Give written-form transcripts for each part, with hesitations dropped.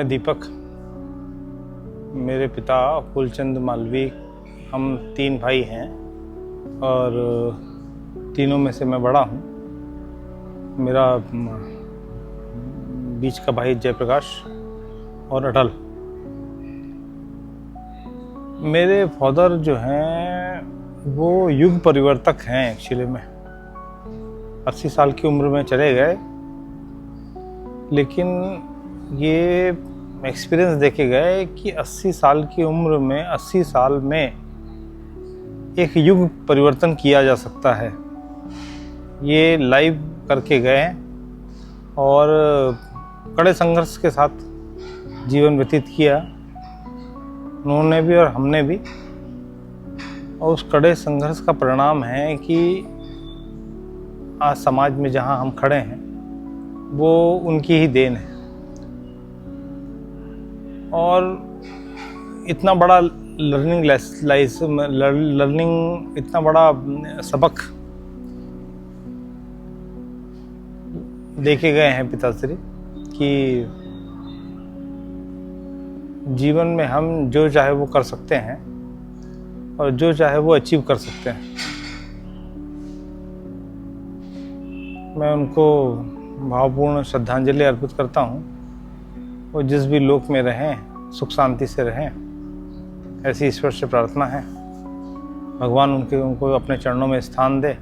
मैं दीपक, मेरे पिता फूलचंद मालवी, हम 3 भाई हैं और तीनों में से मैं बड़ा हूँ। मेरा बीच का भाई जयप्रकाश और अटल। मेरे फादर जो हैं वो युग परिवर्तक हैं एक्चुअली में। 80 साल की उम्र में चले गए, लेकिन ये एक्सपीरियंस देखे गए कि 80 साल की उम्र में 80 साल में एक युग परिवर्तन किया जा सकता है। ये लाइव करके गए और कड़े संघर्ष के साथ जीवन व्यतीत किया, उन्होंने भी और हमने भी। और उस कड़े संघर्ष का परिणाम है कि आज समाज में जहाँ हम खड़े हैं वो उनकी ही देन है। और इतना बड़ा लर्निंग इतना बड़ा सबक देखे गए हैं पिताश्री कि जीवन में हम जो चाहे वो कर सकते हैं और जो चाहे वो अचीव कर सकते हैं। मैं उनको भावपूर्ण श्रद्धांजलि अर्पित करता हूँ। वो जिस भी लोक में रहें सुख शांति से रहें, ऐसी ईश्वर से प्रार्थना है। भगवान उनको अपने चरणों में स्थान दे।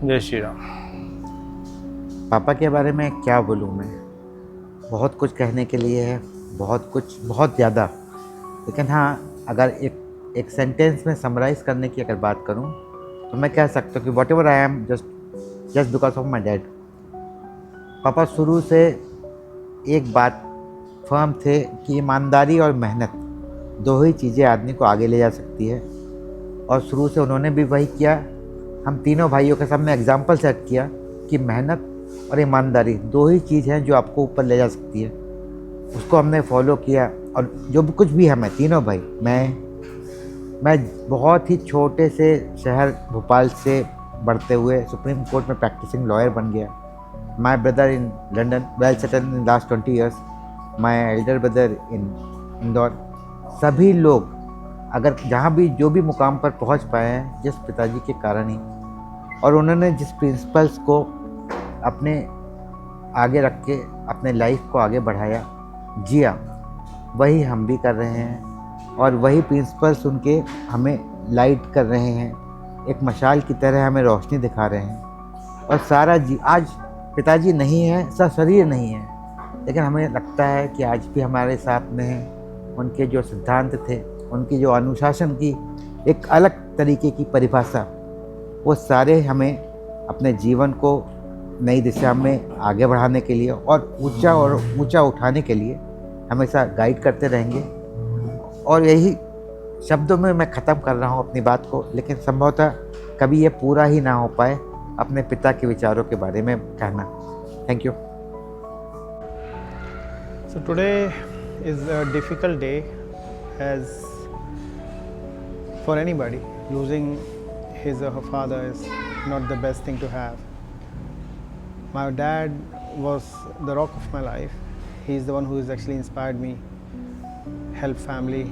जय श्री राम। पापा के बारे में क्या बोलूँ मैं, बहुत कुछ कहने के लिए है, बहुत कुछ, बहुत ज़्यादा। लेकिन हाँ, अगर एक सेंटेंस में समराइज़ करने की अगर बात करूँ तो मैं कह सकता हूँ कि what ever I am just because of my dad. पापा शुरू से एक बात फर्म थे कि ईमानदारी और मेहनत दो ही चीज़ें आदमी को आगे ले जा सकती है, और शुरू से उन्होंने भी वही किया। हम तीनों भाइयों के सामने एग्जाम्पल सेट किया कि मेहनत और ईमानदारी दो ही चीज़ हैं जो आपको ऊपर ले जा सकती है। उसको हमने फॉलो किया, और जो भी कुछ भी है, मैं तीनों भाई, मैं बहुत ही छोटे से शहर भोपाल से बढ़ते हुए सुप्रीम कोर्ट में प्रैक्टिसिंग लॉयर बन गया। My brother in London, well settled in last 20 years. My elder brother in Indore. सभी लोग अगर जहाँ भी जो भी मुकाम पर पहुँच पाए हैं, जिस पिताजी के कारण ही, और उन्होंने जिस प्रिंसिपल्स को अपने आगे रख के अपने लाइफ को आगे बढ़ाया, जिया, वही हम भी कर रहे हैं। और वही प्रिंसिपल्स उनके हमें लाइट कर रहे हैं, एक मशाल की तरह हमें रोशनी दिखा रहे हैं। और सारा आज पिताजी नहीं है, शरीर नहीं है, लेकिन हमें लगता है कि आज भी हमारे साथ में हैं। उनके जो सिद्धांत थे, उनकी जो अनुशासन की एक अलग तरीके की परिभाषा, वो सारे हमें अपने जीवन को नई दिशा में आगे बढ़ाने के लिए और ऊंचा उठाने के लिए हमेशा गाइड करते रहेंगे। और यही शब्दों में मैं ख़त्म कर रहा हूँ अपनी बात को, लेकिन संभवतः कभी ये पूरा ही ना हो पाए अपने पिता के विचारों के बारे में कहना। Thank you. So today is a difficult day, as for anybody, losing his or her father is not the best thing to have. My dad was the rock of my life. He is the one who has actually inspired me, helped family,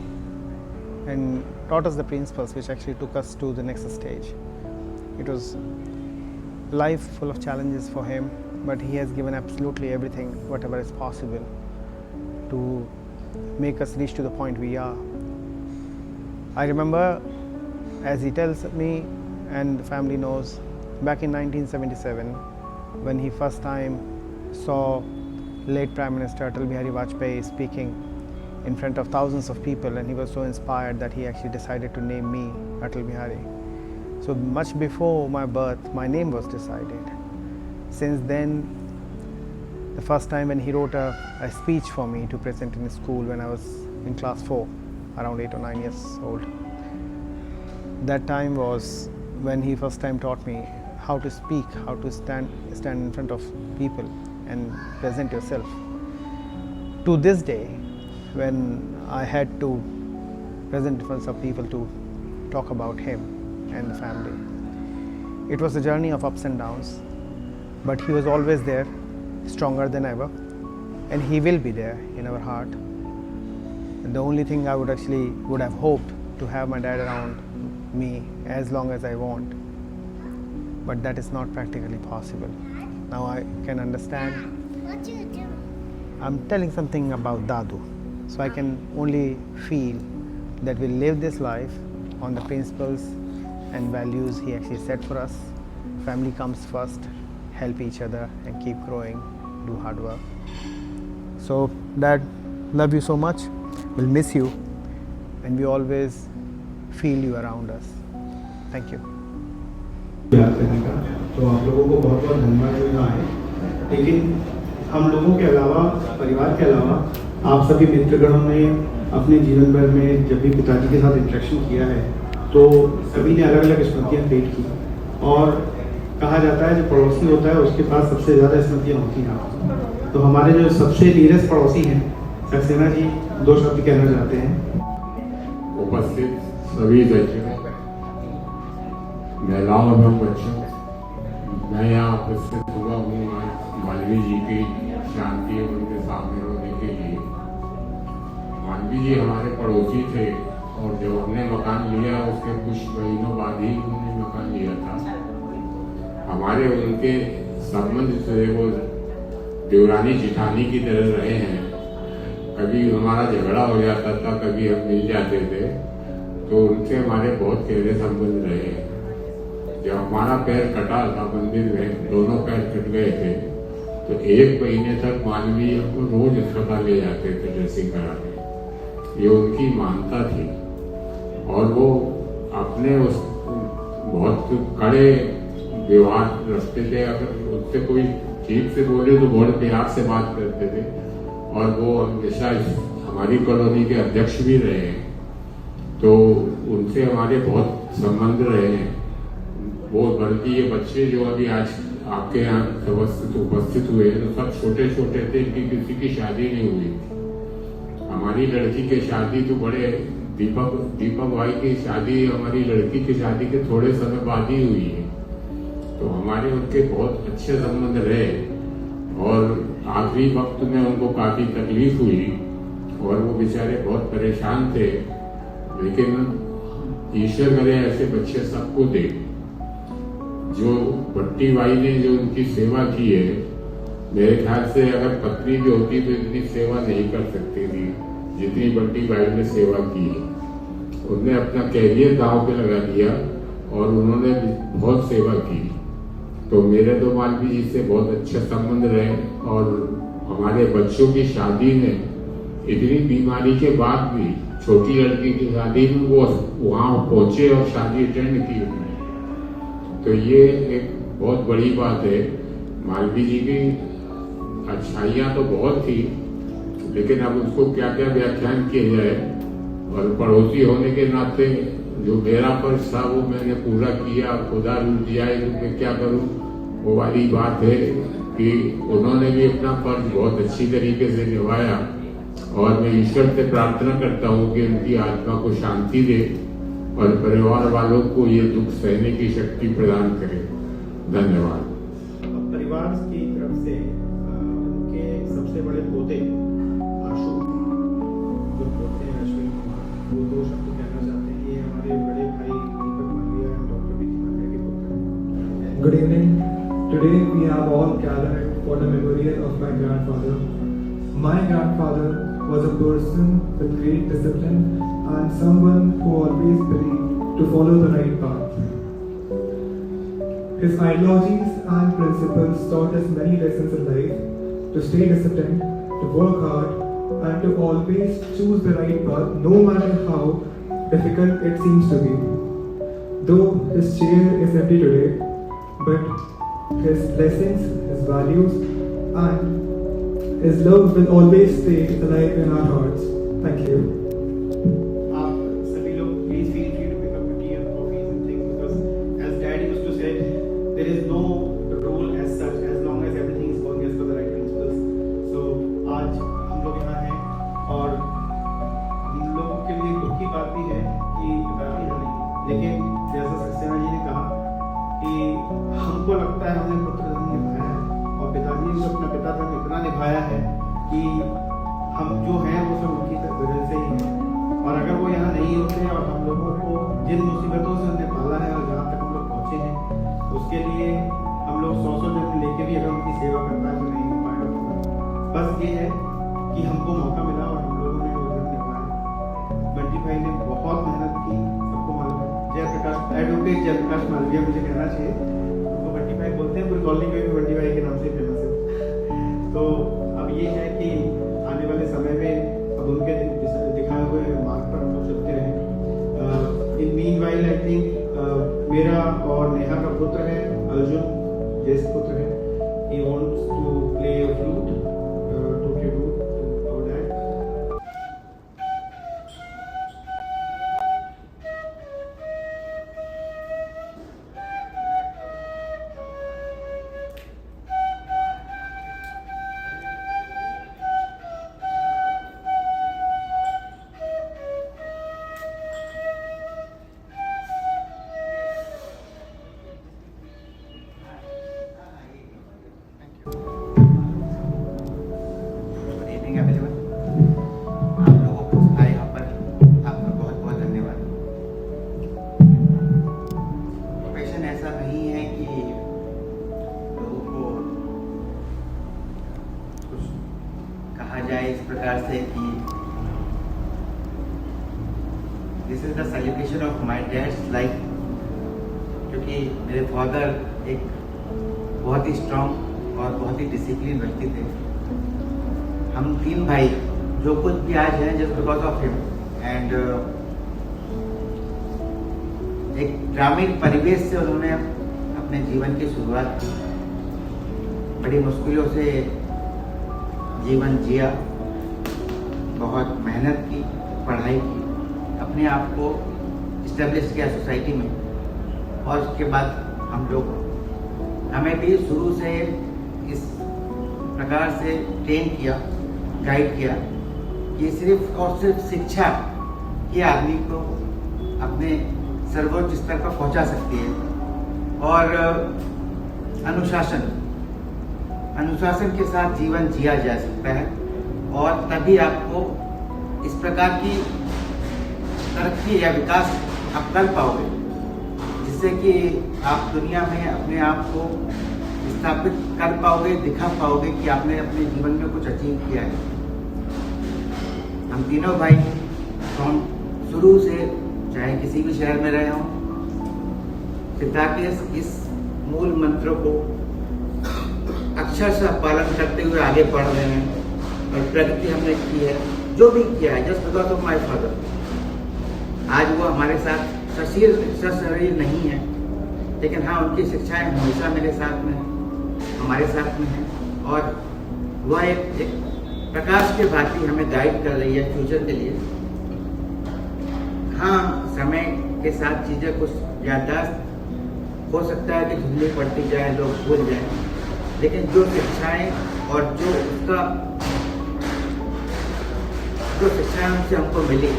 and taught us the principles which actually took us to the next stage. It was life full of challenges for him, but he has given absolutely everything, whatever is possible, to make us reach to the point we are. I remember, as he tells me and the family knows, back in 1977, when he first time saw late Prime Minister Atal Bihari Vajpayee speaking in front of thousands of people, and he was so inspired that he actually decided to name me Atal Bihari. So much before my birth, my name was decided. Since then, the first time when he wrote a speech for me to present in school when I was in class 4, around 8 or 9 years old. That time was when he first time taught me how to speak, how to stand in front of people and present yourself. To this day, when I had to present in front of people to talk about him and the family, it was a journey of ups and downs, but he was always there stronger than ever, and he will be there in our heart. And the only thing I would have hoped to have my dad around me as long as I want, but that is not practically possible. Now I can understand. What you do? I'm telling something about Dadu, so I can only feel that we live this life on the principles and values he actually set for us. Family comes first, help each other and keep growing, do hard work. So Dad, love you so much, we'll miss you, and we always feel you around us. Thank you. याद करने का, तो आप लोगों को बहुत बहुत धन्यवाद जो यहाँ आए। लेकिन हम लोगों के अलावा, परिवार के अलावा, आप सभी मित्रगणों ने अपने जीवन भर में जब भी पिताजी के साथ इंटरेक्शन किया है तो सभी ने अलग अलग स्मृतियाँ क्रिएट की, और कहा जाता है जो पड़ोसी होता है उसके पास सबसे ज़्यादा स्मृतियाँ होती हैं। तो हमारे जो सबसे नीयरेस्ट पड़ोसी हैं सक्सेना जी 2 शब्द कहना चाहते हैं। उपस्थित सभी दर्शकों, महिलाओं एवं बच्चों, मैं यहाँ उपस्थित हुआ हूँ आज मालवीय जी की शांति और उनके सामने होने के लिए। मालवीय जी हमारे पड़ोसी थे और जब हमने मकान लिया उसके कुछ महीनों बाद ही उन्होंने मकान लिया था। हमारे उनके संबंध से वो देवरानी जिठानी की तरह रहे हैं। कभी हमारा झगड़ा हो जाता था, कभी हम मिल जाते थे, तो उनसे हमारे बहुत गहरे संबंध रहे हैं। जब हमारा पैर कटा था मंदिर में, दोनों पैर कट गए थे, तो 1 महीने तक मालवीय को रोज अस्पताल ले जाते थे ड्रेसिंग कराने। ये उनकी मानता थी और वो अपने उस बहुत कड़े व्यवहार रखते थे। अगर उससे कोई ठीक से बोले तो बहुत प्यार से बात करते थे, और वो हमेशा हमारी कॉलोनी के अध्यक्ष भी रहे हैं, तो उनसे हमारे बहुत संबंध रहे हैं। वो बल्कि ये बच्चे जो अभी आज आपके यहाँ उपस्थित हुए हैं, तो सब छोटे छोटे थे, इनकी किसी की शादी नहीं हुई। हमारी लड़की की शादी तो बड़े दीपक भाई की शादी हमारी लड़की की शादी के थोड़े समय बाद ही हुई है। तो हमारे उनके बहुत अच्छे संबंध रहे, और आखिरी वक्त में उनको काफ़ी तकलीफ हुई और वो बेचारे बहुत परेशान थे। लेकिन ईश्वर करे ऐसे बच्चे सबको दे। जो भट्टी बाई ने जो उनकी सेवा की है, मेरे ख्याल से अगर पत्नी भी होती तो इतनी सेवा नहीं कर सकती थी जितनी भट्टी बाई ने सेवा की है। उन्होंने अपना कैरियर दांव पे लगा दिया और उन्होंने बहुत सेवा की। तो मेरे तो मालवीय जी से बहुत अच्छे संबंध रहे, और हमारे बच्चों की शादी में इतनी बीमारी के बाद भी, छोटी लड़की की शादी में वो वहाँ पहुँचे और शादी अटेंड की उन्होंने। तो ये एक बहुत बड़ी बात है। मालवीय जी की अच्छाइयाँ तो बहुत थी, लेकिन अब उसको क्या क्या व्याख्यान किया जाए। और पड़ोसी होने के नाते जो मेरा फर्ज था वो मैंने पूरा किया। खुदा रूठ जाए तो मैं क्या करूं, वो वाली बात है कि उन्होंने भी अपना फर्ज बहुत अच्छी तरीके से निभाया, और मैं ईश्वर से प्रार्थना करता हूं कि उनकी आत्मा को शांति दे और परिवार वालों को ये दुख सहने की शक्ति प्रदान करे। धन्यवाद। परिवार की तरफ से उनके सबसे बड़े पोते आशु, जो पोते हैं अश्विन कुमार, वो 2 शब्द कहना चाहते हैं। ये हमारे बड़े भाई दीपक मालवीय और डॉक्टर बीती मालवीय के पुत्र हैं। Good evening. Today we have all gathered for the memorial of my grandfather. My grandfather was a person with great discipline and someone who always believed to follow the right path. His ideologies and principles taught us many lessons in life: to stay disciplined, to work hard, and to always choose the right path no matter how difficult it seems to be. Though his chair is empty today, but his lessons, his values, and his love will always stay alive in our hearts. Thank you. आप सभी लोग please feel free to pick up your tea and coffees and things, because as Dad used to say, there is no rule as such as long as everything is going as per the right principles. So आज हम लोग यहाँ हैं, और हम लोगों के लिए दुख की बात भी है कि पिताजी हैं नहीं, लेकिन जैसा सक्सेना जी ने कहा कि हमको लगता है हमने पुत्र धर्म निभाया है, और पिताजी जो अपना पिता निभाया है कि हम जो हैं वो सब उनकी वजह से ही हैं। और अगर वो यहाँ नहीं होते और हम लोगों को जिन मुसीबतों से उन्हें पाला है और जहाँ तक हम लोग पहुँचे हैं, उसके लिए हम लोग 100 जन्म लेके भी अगर उनकी सेवा कर पाए तो नहीं हो पाएगा। बस ये है कि हमको मौका मिला और हम लोगों ने वो जन्म निभाया। बंटी भाई ने बहुत मेहनत की, सबको मालूम है। जयप्रकाश एडवोकेट जयप्रकाश मालवीय मुझे कहना चाहिए, उनको बंटी भाई बोलते हैं, पूरी कॉलोनी में भी बंटी भाई के नाम से फेमस है। तो अब ये है कि आने वाले समय में अब उनके दिखाए हुए मार्ग पर हम लोग चलते रहें। इन मीनवाइल आई थिंक मेरा और नेहा का पुत्र है अर्जुन, ज्येष्ठ पुत्र है। He wants to play a flute to tribute to our dad. Good evening everyone. आप लोगों को आए यहाँ पर आपका बहुत बहुत धन्यवाद। प्रोफेशन ऐसा नहीं है कि लोगों को कुछ कहा जाए इस प्रकार से कि this is the celebration of my dad's life, क्योंकि मेरे फादर एक बहुत ही स्ट्रॉन्ग और बहुत ही डिसिप्लिन व्यक्ति थे। हम 3 भाई जो कुछ भी आज हैं just because of him. And एक ग्रामीण परिवेश से उन्होंने अपने जीवन की शुरुआत की, बड़ी मुश्किलों से जीवन जिया, बहुत मेहनत की, पढ़ाई की, अपने आप को इस्टेब्लिश किया सोसाइटी में। और उसके बाद हमें भी शुरू से इस प्रकार से ट्रेन किया, गाइड किया कि सिर्फ और सिर्फ शिक्षा ही आदमी को अपने सर्वोच्च स्तर पर पहुंचा सकती है। और अनुशासन के साथ जीवन जिया जा सकता है, और तभी आपको इस प्रकार की तरक्की या विकास आप कर पाओगे जिससे कि आप दुनिया में अपने आप को स्थापित कर पाओगे, दिखा पाओगे कि आपने अपने जीवन में कुछ अचीव किया है। हम तीनों भाई तो हम शुरू से चाहे किसी भी शहर में रहे हों, पिता के इस मूल मंत्र को अक्षरशः पालन करते हुए आगे बढ़ रहे हैं। और प्रगति हमने की है, जो भी किया है just because of my father. आज वो हमारे साथ सशरीर नहीं है, लेकिन हाँ उनकी शिक्षाएं हमेशा मेरे साथ में, हमारे साथ में है। और वह एक प्रकाश के भांति हमें गाइड कर रही है फ्यूचर के लिए। हाँ, समय के साथ चीज़ें कुछ याददाश्त हो सकता है कि धुंधली पड़ती जाए, लोग भूल जाएं, लेकिन जो शिक्षाएं और जो शिक्षाएं उनसे हमको मिली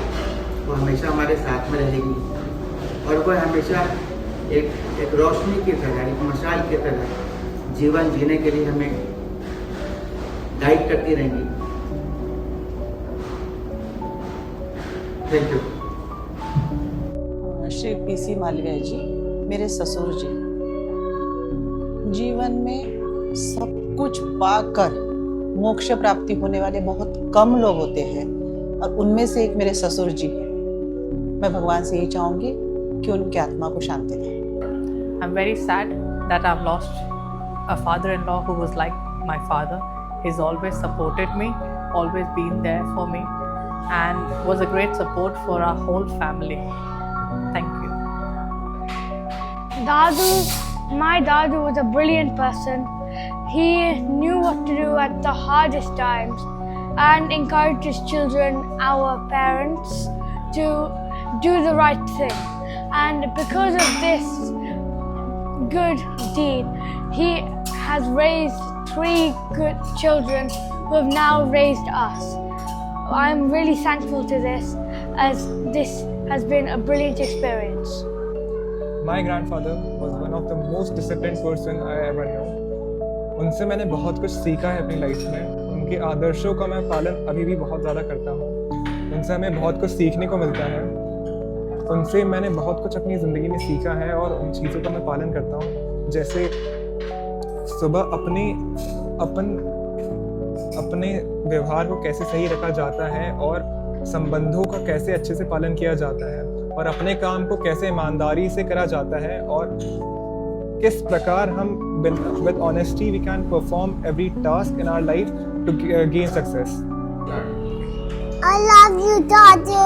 वो हमेशा हमारे साथ में रहेगी। और वह हमेशा एक रोशनी की तरह, एक मशाल की तरह जीवन जीने के लिए हमें गाइड करती रहेंगी। Thank you. Shri PC Malviya ji, मेरे ससुर जी, जीवन में सब कुछ पाकर मोक्ष प्राप्ति होने वाले बहुत कम लोग होते हैं, और उनमें से एक मेरे ससुर जी हैं। मैं भगवान से यही चाहूंगी कि उनकी आत्मा को शांति दे। I'm very sad that I've lost a father-in-law who was like my father. He's always supported me, always been there for me, and was a great support for our whole family. Thank you. My Dadu was a brilliant person. He knew what to do at the hardest times and encouraged his children, our parents, to do the right thing. And because of this good deed, he has raised 3 good children who have now raised us. I'm really thankful to this, as this has been a brilliant experience. My grandfather was one of the most disciplined person I ever knew. उनसे मैंने बहुत कुछ सीखा है अपनी life में। उनके आदर्शों का मैं पालन अभी भी बहुत ज़्यादा करता हूँ। उनसे हमें बहुत कुछ सीखने को मिलता है। उनसे मैंने बहुत कुछ अपनी ज़िंदगी में सीखा है और उन चीज़ों का मैं पालन करता हूँ। जैसे सुबह अपने व्यवहार को कैसे सही रखा जाता है और संबंधों का कैसे अच्छे से पालन किया जाता है और अपने काम को कैसे ईमानदारी से करा जाता है और किस प्रकार हम with honesty we can perform every task in our life to gain success. I love you, Dadu.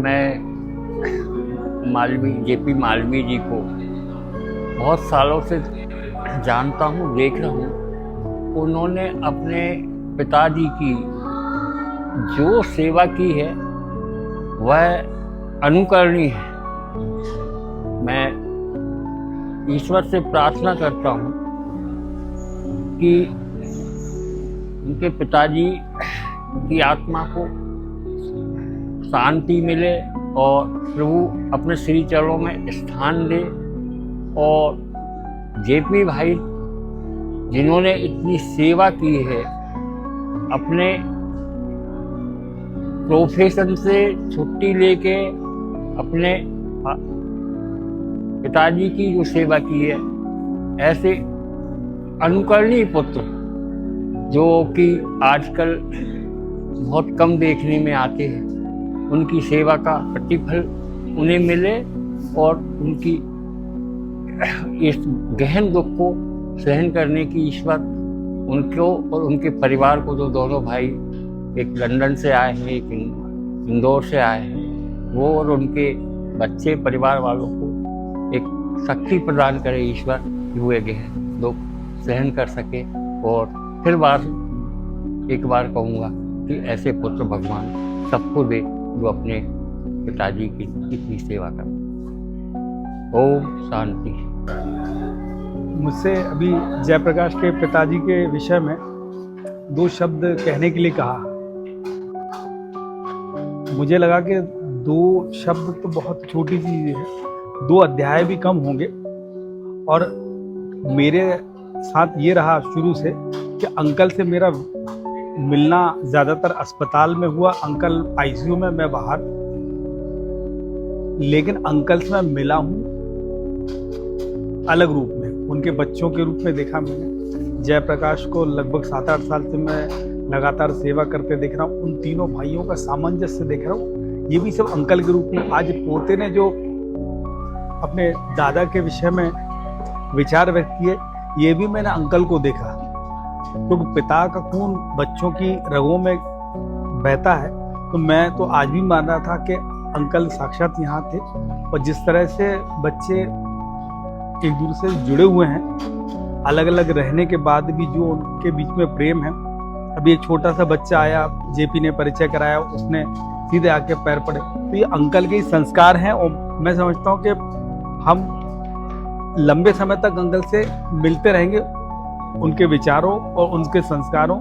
मैं जेपी मालवीय जी को बहुत सालों से जानता हूँ, देख रहा हूँ। उन्होंने अपने पिताजी की जो सेवा की है वह अनुकरणीय है। मैं ईश्वर से प्रार्थना करता हूँ कि उनके पिताजी की आत्मा को शांति मिले और प्रभु अपने श्री चरणों में स्थान दे। और जेपी भाई जिन्होंने इतनी सेवा की है, अपने प्रोफेशन से छुट्टी लेके अपने पिताजी की जो सेवा की है, ऐसे अनुकरणीय पुत्र जो कि आजकल बहुत कम देखने में आते हैं, उनकी सेवा का प्रतिफल उन्हें मिले और उनकी इस गहन दुख को सहन करने की ईश्वर उनको और उनके परिवार को, जो दोनों भाई एक लंदन से आए हैं, एक इंदौर से आए हैं, वो और उनके बच्चे परिवार वालों को एक शक्ति प्रदान करे ईश्वर, हुए गहन दुख सहन कर सके। और फिर एक बार कहूँगा कि ऐसे पुत्र भगवान सबको दे जो अपने पिताजी की इतनी सेवा कर। ओम शांति। मुझसे अभी जयप्रकाश के पिताजी के विषय में 2 शब्द कहने के लिए कहा। मुझे लगा कि 2 शब्द तो बहुत छोटी चीज़ है, 2 अध्याय भी कम होंगे। और मेरे साथ ये रहा शुरू से कि अंकल से मेरा मिलना ज़्यादातर अस्पताल में हुआ। अंकल आईसीयू में, मैं बाहर। लेकिन अंकल से मैं मिला हूँ अलग रूप में, उनके बच्चों के रूप में देखा मैंने। जयप्रकाश को लगभग 7-8 साल से मैं लगातार सेवा करते देख रहा हूँ। उन तीनों भाइयों का सामंजस्य देख रहा हूँ, ये भी सब अंकल के रूप में। आज पोते ने जो अपने दादा के विषय में विचार व्यक्त किए, ये भी मैंने अंकल को देखा, क्योंकि पिता का खून बच्चों की रगों में बहता है। तो मैं तो आज भी मान रहा था कि अंकल साक्षात यहाँ थे। और जिस तरह से बच्चे एक दूसरे से जुड़े हुए हैं, अलग अलग रहने के बाद भी जो उनके बीच में प्रेम है। अभी एक छोटा सा बच्चा आया, जेपी ने परिचय कराया, उसने सीधे आके पैर पड़े। तो ये अंकल के ही संस्कार हैं। और मैं समझता हूँ कि हम लंबे समय तक अंकल से मिलते रहेंगे। उनके विचारों और उनके संस्कारों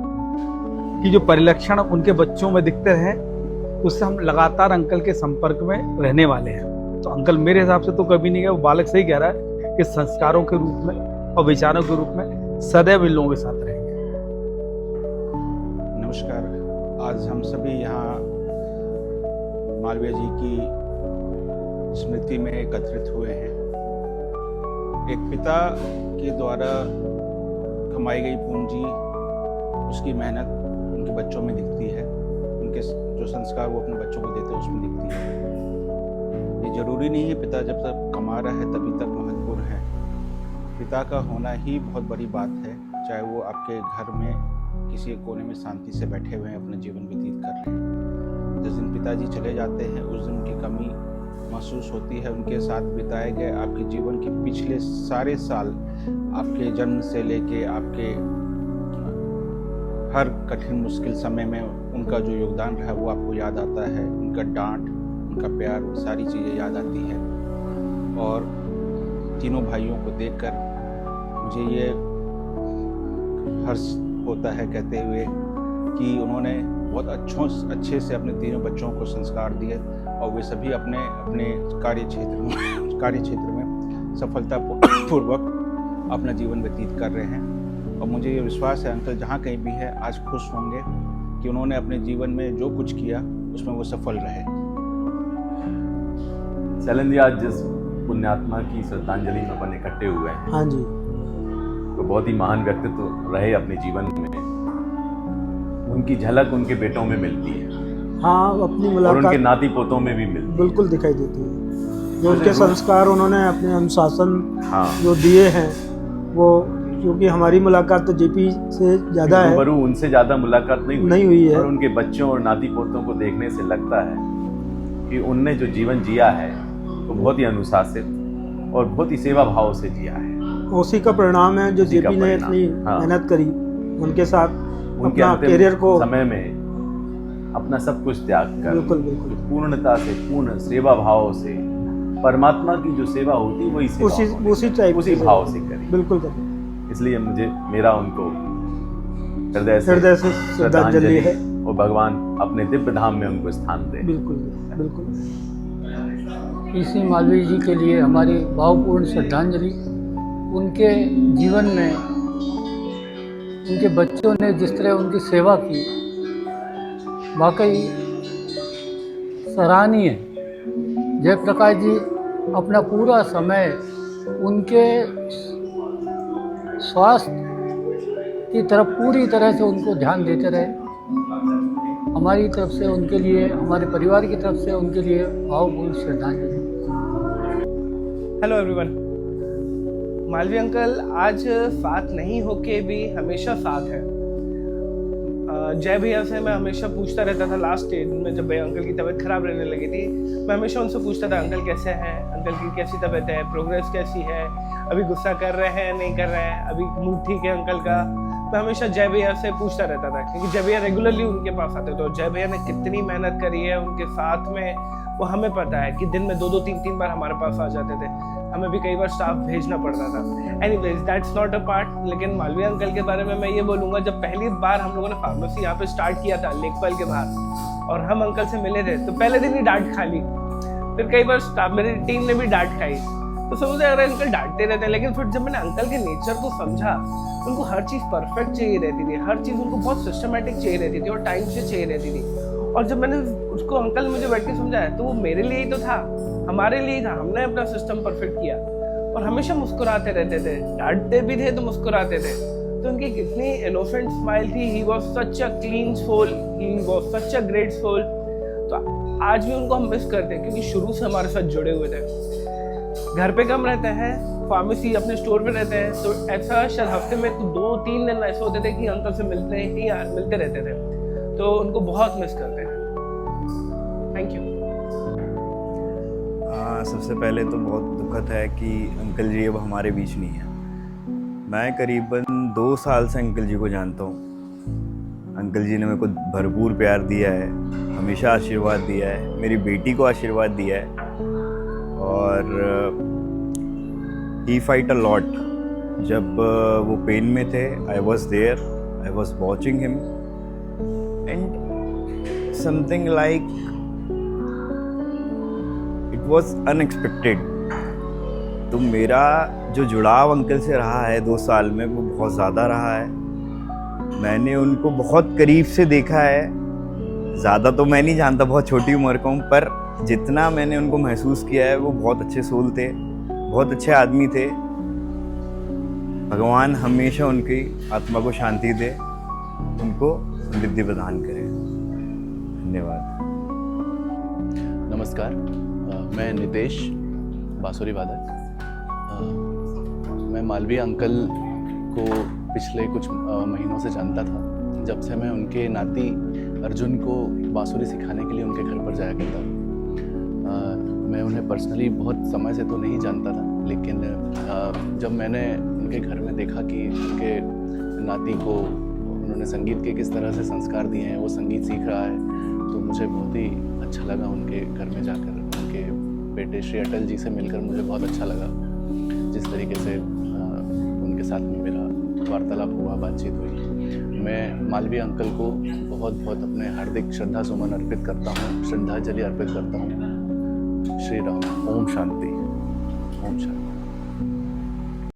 की जो परिलक्षण उनके बच्चों में दिखते रहे, उससे हम लगातार अंकल के संपर्क में रहने वाले हैं। तो अंकल मेरे हिसाब से तो कभी नहीं गए। वो बालक सही कह रहा है कि संस्कारों के रूप में और विचारों के रूप में सदैव इन लोगों के साथ रहेंगे। नमस्कार। आज हम सभी यहाँ मालवीय जी की स्मृति में एकत्रित हुए हैं। एक पिता के द्वारा कमाई गई पूंजी, उसकी मेहनत उनके बच्चों में दिखती है, उनके जो संस्कार वो अपने बच्चों को देते हैं उसमें दिखती है। ये जरूरी नहीं है पिता जब तक कमा रहा है तभी तक महत्वपूर्ण है। पिता का होना ही बहुत बड़ी बात है, चाहे वो आपके घर में किसी कोने में शांति से बैठे हुए हैं, अपना जीवन व्यतीत कर रहे हैं। जिस दिन पिताजी चले जाते हैं उस दिन उनकी कमी महसूस होती है। उनके साथ बिताए गए आपके जीवन के पिछले सारे साल, आपके जन्म से लेके आपके हर कठिन मुश्किल समय में उनका जो योगदान रहा वो आपको याद आता है। उनका डांट, उनका प्यार, वो सारी चीज़ें याद आती है। और तीनों भाइयों को देखकर मुझे ये हर्ष होता है कहते हुए कि उन्होंने बहुत अच्छे से अपने तीनों बच्चों को संस्कार दिए और वे सभी अपने कार्य क्षेत्र में सफलतापूर्वक अपना जीवन व्यतीत कर रहे हैं। और मुझे ये विश्वास है अंकल जहाँ कहीं भी है आज खुश होंगे कि उन्होंने अपने जीवन में जो कुछ किया उसमें वो सफल रहे। शैलेंद्र जी, आज जिस पुण्यात्मा की श्रद्धांजलि में अपन इकट्ठे हुए हैं, हाँ जी, तो बहुत ही महान व्यक्तित्व रहे अपने जीवन में, उनकी झलक उनके बेटों में मिलती है। हाँ, अपनी और मुलाकात उनके नाती पोतों में भी मिलती है। बिल्कुल दिखाई देती है। जो उनके संस्कार उन्होंने अपने अनुशासन हाँ, जो दिए हैं वो, क्योंकि हमारी मुलाकात तो जेपी से ज़्यादा है, रूबरू उनसे ज़्यादा मुलाकात नहीं हुई है। और उनके बच्चों और नाती पोतों को देखने से लगता है कि उनने जो जीवन जिया है वो बहुत ही अनुशासित और बहुत ही सेवा भाव से जिया है। उसी का परिणाम है जो उसी का जेपी ने परिणाम, इतनी हाँ। मेहनत करी, उनके साथ उनके अपना अंतिम करियर को समय में अपना सब कुछ त्याग कर बिल्कुल बिल्कुल पूर्णता से, पूर्ण सेवा भाव से, परमात्मा की जो सेवा होती है वही सेवा उसी टाइप उसी भाव से करी। बिल्कुल करी। इसलिए मेरा उनको हृदय से श्रद्धांजलि है। और भगवान अपने दिव्य धाम में उनको स्थान दे। बिल्कुल बिल्कुल। पीसी मालवीय जी के लिए हमारी भावपूर्ण श्रद्धांजलि। उनके जीवन में उनके बच्चों ने जिस तरह उनकी सेवा की, वाकई सराहनीय है। जयप्रकाश जी अपना पूरा समय उनके स्वास्थ्य की तरफ पूरी तरह से उनको ध्यान देते रहे। हमारी तरफ से उनके लिए, हमारे परिवार की तरफ से उनके लिए भावपूर्ण श्रद्धांजलि। Hello everyone. मालवीय अंकल आज साथ नहीं होके भी हमेशा साथ है। जय भैया से मैं हमेशा पूछता रहता था, लास्ट स्टेज में जब भैया अंकल की तबीयत खराब रहने लगी थी, मैं हमेशा उनसे पूछता था अंकल कैसे हैं, अंकल की कैसी तबीयत है, प्रोग्रेस कैसी है, अभी गुस्सा कर रहे हैं नहीं कर रहे हैं, अभी मूड ठीक है अंकल का। मैं हमेशा जय भैया से पूछता रहता था क्योंकि जय भैया रेगुलरली उनके पास आते थे। जय भैया ने कितनी मेहनत करी है उनके साथ में वो हमें पता है कि दिन में 2-2 3-3 बार हमारे पास आ जाते थे। हमें भी कई बार स्टाफ भेजना पड़ता था। Anyways that's not a part. लेकिन मालवीय अंकल के बारे में मैं ये बोलूँगा, जब पहली बार हम लोगों ने फार्मेसी यहाँ पे स्टार्ट किया था लेकपाल के बाहर और हम अंकल से मिले थे तो पहले दिन ही डांट खा ली। फिर कई बार स्टाफ, मेरी टीम ने भी डांट खाई। तो समझे अरे अंकल डांटते रहते हैं, लेकिन फिर जब मैंने अंकल के नेचर को समझा, उनको हर चीज़ परफेक्ट चाहिए रहती थी, हर चीज़ उनको बहुत सिस्टमेटिक चाहिए रहती थी और टाइम से चाहिए रहती थी। और जब मैंने उसको अंकल मुझे बैठ के समझाया तो वो मेरे लिए ही तो था, हमारे लिए ही था। हमने अपना सिस्टम परफेक्ट किया और हमेशा मुस्कुराते रहते थे, डांटते भी थे तो मुस्कुराते थे। तो उनकी कितनी इनोसेंट स्माइल थी। He was such a clean soul, he was such a great soul. तो आज भी उनको हम मिस करते हैं क्योंकि शुरू से हमारे साथ जुड़े हुए थे। घर पे कम रहते हैं, फार्मेसी अपने स्टोर पे रहते हैं, तो ऐसा शायद हफ्ते में 2-3 दिन ऐसे होते थे कि अंकल से मिलते रहते थे। तो उनको बहुत मिस करते हैं। Thank you. सबसे पहले तो बहुत दुखद है कि अंकल जी अब हमारे बीच नहीं है। मैं करीबन 2 साल से अंकल जी को जानता हूँ। अंकल जी ने मेरे को भरपूर प्यार दिया है, हमेशा आशीर्वाद दिया है, मेरी बेटी को आशीर्वाद दिया है और ही फाइट अ लॉट। जब वो पेन में थे, I was there, I was watching him and something like it was unexpected. तो मेरा जो जुड़ाव अंकल से रहा है 2 साल में वो बहुत ज़्यादा रहा है। मैंने उनको बहुत करीब से देखा है। ज़्यादा तो मैं नहीं जानता, बहुत छोटी उम्र का हूँ, पर जितना मैंने उनको महसूस किया है वो बहुत अच्छे सोल थे, बहुत अच्छे आदमी थे। भगवान हमेशा उनकी आत्मा को शांति दे, उनको समृद्धि प्रदान करे। धन्यवाद। नमस्कार, मैं नितेश बांसुरी वादक। मैं मालवीय अंकल को पिछले कुछ महीनों से जानता था, जब से मैं उनके नाती अर्जुन को बांसुरी सिखाने के लिए उनके घर पर जाया करता। मैं उन्हें पर्सनली बहुत समय से तो नहीं जानता था, लेकिन जब मैंने उनके घर में देखा कि उनके नाती को उन्होंने संगीत के किस तरह से संस्कार दिए हैं, वो संगीत सीख रहा है, तो मुझे बहुत ही अच्छा लगा। उनके घर में जाकर उनके बेटे श्री अटल जी से मिलकर मुझे बहुत अच्छा लगा। जिस तरीके से उनके साथ में मेरा वार्तालाप हुआ, बातचीत हुई। मैं मालवीय अंकल को बहुत बहुत अपने हार्दिक श्रद्धा सुमन अर्पित करता हूँ, श्रद्धांजलि अर्पित करता हूँ। श्री राम। ओम शांति। ओम शांति।